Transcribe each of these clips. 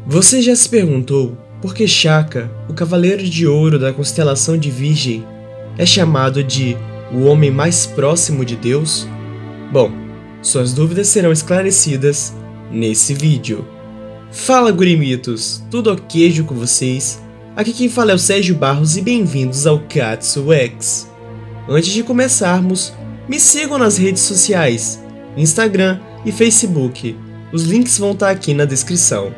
Você já se perguntou por que Shaka, o Cavaleiro de Ouro da constelação de Virgem, é chamado de o homem mais próximo de Deus? Bom, suas dúvidas serão esclarecidas nesse vídeo. Fala gurimitos, tudo ok com vocês? Aqui quem fala é o Sérgio Barros e bem-vindos ao Katsu X. Antes de começarmos, me sigam nas redes sociais, Instagram e Facebook. Os links vão estar aqui na descrição.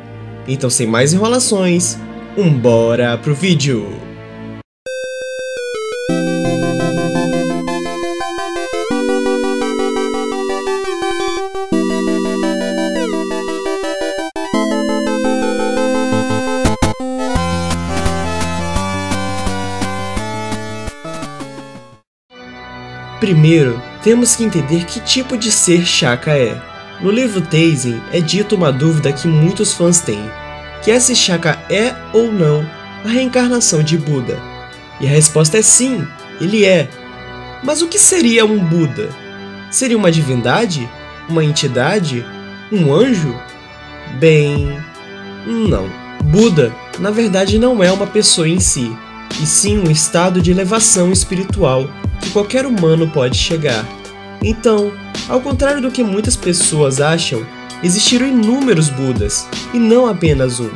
Então, sem mais enrolações, bora pro vídeo! Primeiro, temos que entender que tipo de ser Shaka é. No livro Tenzin é dito uma dúvida que muitos fãs têm, que é se Shaka é ou não a reencarnação de Buda. E a resposta é sim, ele é. Mas o que seria um Buda? Seria uma divindade? Uma entidade? Um anjo? Bem, não. Buda, na verdade, não é uma pessoa em si, e sim um estado de elevação espiritual que qualquer humano pode chegar. Então, ao contrário do que muitas pessoas acham, existiram inúmeros Budas, e não apenas um.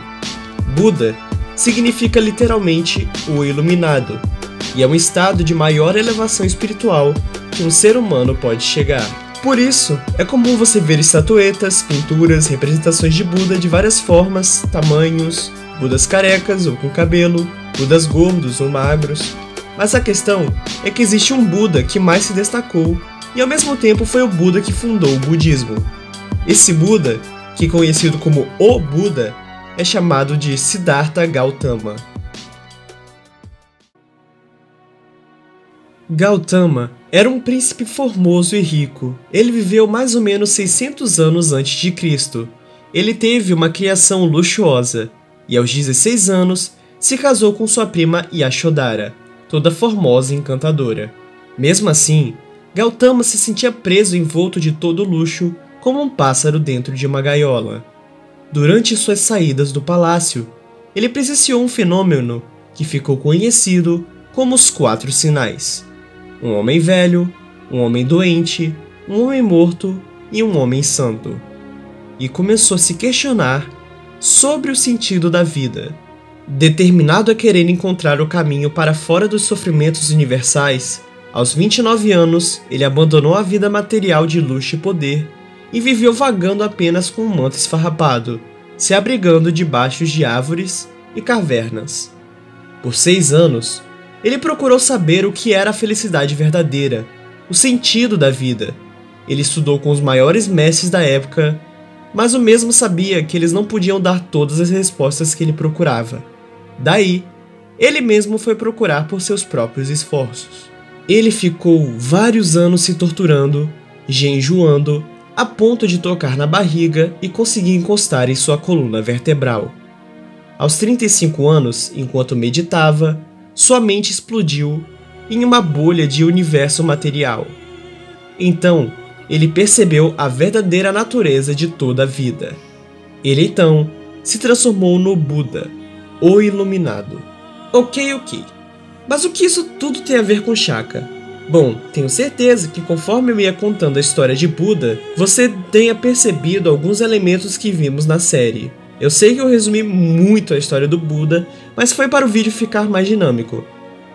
Buda significa literalmente o iluminado, e é um estado de maior elevação espiritual que um ser humano pode chegar. Por isso, é comum você ver estatuetas, pinturas, representações de Buda de várias formas, tamanhos, Budas carecas ou com cabelo, Budas gordos ou magros. Mas a questão é que existe um Buda que mais se destacou e ao mesmo tempo foi o Buda que fundou o budismo. Esse Buda, que é conhecido como o Buda, é chamado de Siddhartha Gautama. Gautama era um príncipe formoso e rico. Ele viveu mais ou menos 600 anos antes de Cristo. Ele teve uma criação luxuosa e aos 16 anos se casou com sua prima Yashodhara, toda formosa e encantadora. Mesmo assim, Gautama se sentia preso envolto de todo luxo, como um pássaro dentro de uma gaiola. Durante suas saídas do palácio, ele presenciou um fenômeno que ficou conhecido como os 4 sinais: um homem velho, um homem doente, um homem morto e um homem santo. E começou a se questionar sobre o sentido da vida. Determinado a querer encontrar o caminho para fora dos sofrimentos universais, aos 29 anos, ele abandonou a vida material de luxo e poder e viveu vagando apenas com um manto esfarrapado, se abrigando debaixo de árvores e cavernas. Por 6 anos, ele procurou saber o que era a felicidade verdadeira, o sentido da vida. Ele estudou com os maiores mestres da época, mas o mesmo sabia que eles não podiam dar todas as respostas que ele procurava. Daí, ele mesmo foi procurar por seus próprios esforços. Ele ficou vários anos se torturando, jejuando, a ponto de tocar na barriga e conseguir encostar em sua coluna vertebral. Aos 35 anos, enquanto meditava, sua mente explodiu em uma bolha de universo material. Então, ele percebeu a verdadeira natureza de toda a vida. Ele então se transformou no Buda, o Iluminado. Ok. Mas o que isso tudo tem a ver com Shaka? Bom, tenho certeza que conforme eu ia contando a história de Buda, você tenha percebido alguns elementos que vimos na série. Eu sei que eu resumi muito a história do Buda, mas foi para o vídeo ficar mais dinâmico.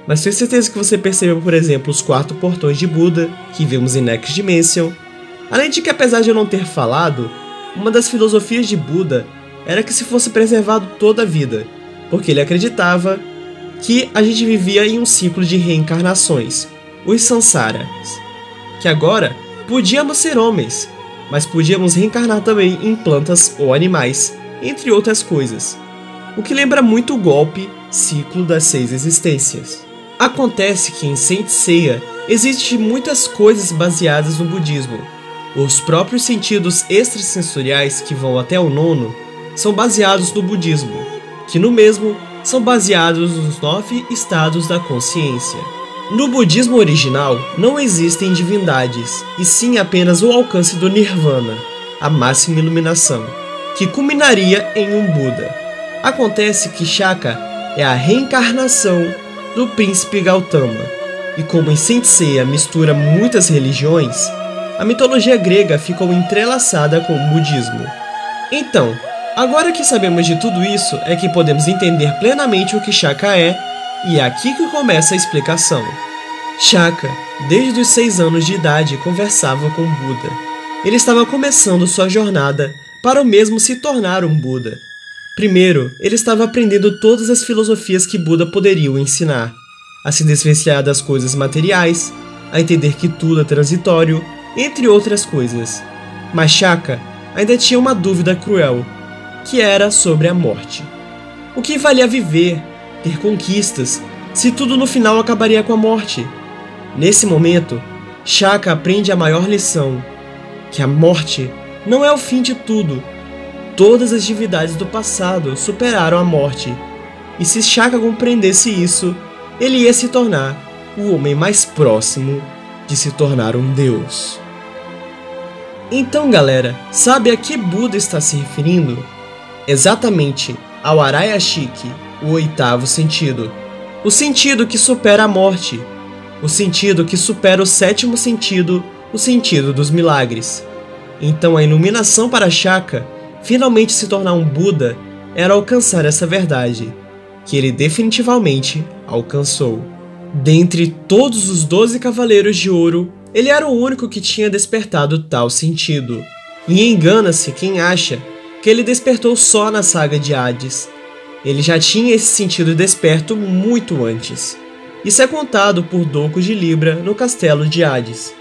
Mas tenho certeza que você percebeu, por exemplo, os 4 portões de Buda, que vimos em Next Dimension. Além de que, apesar de eu não ter falado, uma das filosofias de Buda era que se fosse preservado toda a vida, porque ele acreditava que a gente vivia em um ciclo de reencarnações, os samsaras, que agora podíamos ser homens, mas podíamos reencarnar também em plantas ou animais, entre outras coisas, o que lembra muito o golpe ciclo das 6 existências. Acontece que em Saint Seiya existem muitas coisas baseadas no budismo. Os próprios sentidos extrasensoriais que vão até o 9º são baseados no budismo, que no mesmo são baseados nos 9 estados da consciência. No budismo original, não existem divindades, e sim apenas o alcance do Nirvana, a máxima iluminação, que culminaria em um Buda. Acontece que Shaka é a reencarnação do príncipe Gautama, e como em Saint Seiya mistura muitas religiões, a mitologia grega ficou entrelaçada com o budismo. Então, agora que sabemos de tudo isso, é que podemos entender plenamente o que Shaka é, e é aqui que começa a explicação. Shaka, desde os 6 anos de idade, conversava com Buda. Ele estava começando sua jornada para o mesmo se tornar um Buda. Primeiro, ele estava aprendendo todas as filosofias que Buda poderia o ensinar, a se desvencilhar das coisas materiais, a entender que tudo é transitório, entre outras coisas. Mas Shaka ainda tinha uma dúvida cruel, que era sobre a morte. O que valia viver, ter conquistas, se tudo no final acabaria com a morte? Nesse momento, Shaka aprende a maior lição, que a morte não é o fim de tudo. Todas as divindades do passado superaram a morte, e se Shaka compreendesse isso, ele ia se tornar o homem mais próximo de se tornar um deus. Então galera, sabe a que Buda está se referindo? Exatamente ao Arayashiki, o 8º sentido. O sentido que supera a morte. O sentido que supera o 7º sentido, o sentido dos milagres. Então a iluminação para Shaka finalmente se tornar um Buda era alcançar essa verdade, que ele definitivamente alcançou. Dentre todos os 12 Cavaleiros de Ouro, ele era o único que tinha despertado tal sentido. E engana-se quem acha que ele despertou só na saga de Hades. Ele já tinha esse sentido desperto muito antes. Isso é contado por Doucos de Libra no castelo de Hades,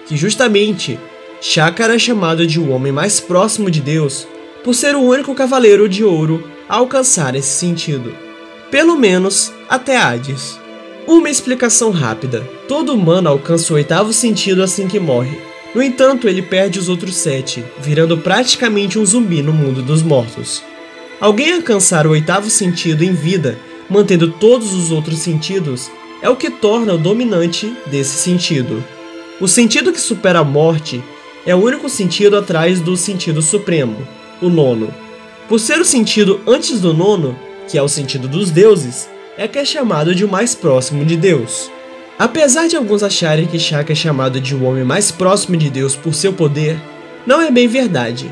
que justamente Shaka era chamado de o homem mais próximo de Deus por ser o único Cavaleiro de Ouro a alcançar esse sentido, pelo menos até Hades. Uma explicação rápida: todo humano alcança o 8º sentido assim que morre. No entanto, ele perde os outros 7, virando praticamente um zumbi no mundo dos mortos. Alguém alcançar o 8º sentido em vida, mantendo todos os outros sentidos, é o que torna o dominante desse sentido. O sentido que supera a morte é o único sentido atrás do sentido supremo, o 9º. Por ser o sentido antes do 9º, que é o sentido dos deuses, é que é chamado de o mais próximo de Deus. Apesar de alguns acharem que Shaka é chamado de o homem mais próximo de Deus por seu poder, não é bem verdade.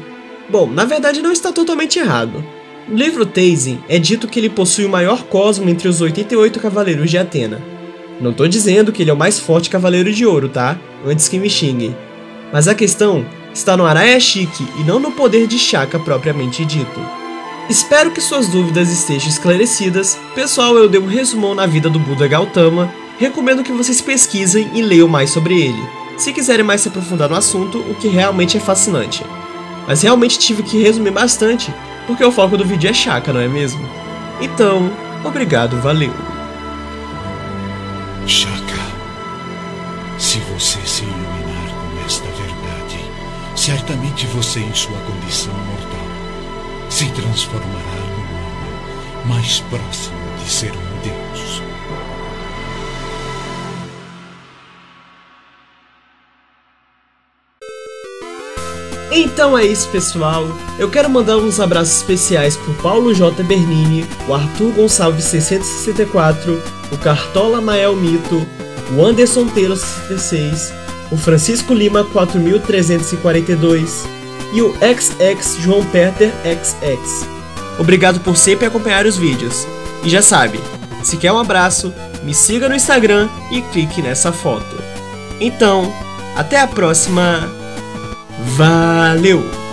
Bom, na verdade não está totalmente errado. No livro Tenzin é dito que ele possui o maior cosmo entre os 88 Cavaleiros de Atena. Não tô dizendo que ele é o mais forte Cavaleiro de Ouro, tá? Antes que me xinguem. Mas a questão está no Arayashiki e não no poder de Shaka propriamente dito. Espero que suas dúvidas estejam esclarecidas. Pessoal, eu dei um resumão na vida do Buda Gautama. Recomendo que vocês pesquisem e leiam mais sobre ele, se quiserem mais se aprofundar no assunto, o que realmente é fascinante. Mas realmente tive que resumir bastante, porque o foco do vídeo é Shaka, não é mesmo? Então, obrigado, valeu! Shaka, se você se iluminar com esta verdade, certamente você em sua condição mortal se transformará no homem mais próximo de ser um Deus. Então é isso, pessoal. Eu quero mandar uns abraços especiais pro Paulo J. Bernini, o Arthur Gonçalves 664, o Cartola Mael Mito, o Anderson Taylor 66, o Francisco Lima 4342 e o XX João Peter XX. Obrigado por sempre acompanhar os vídeos. E já sabe, se quer um abraço, me siga no Instagram e clique nessa foto. Então, até a próxima. Valeu!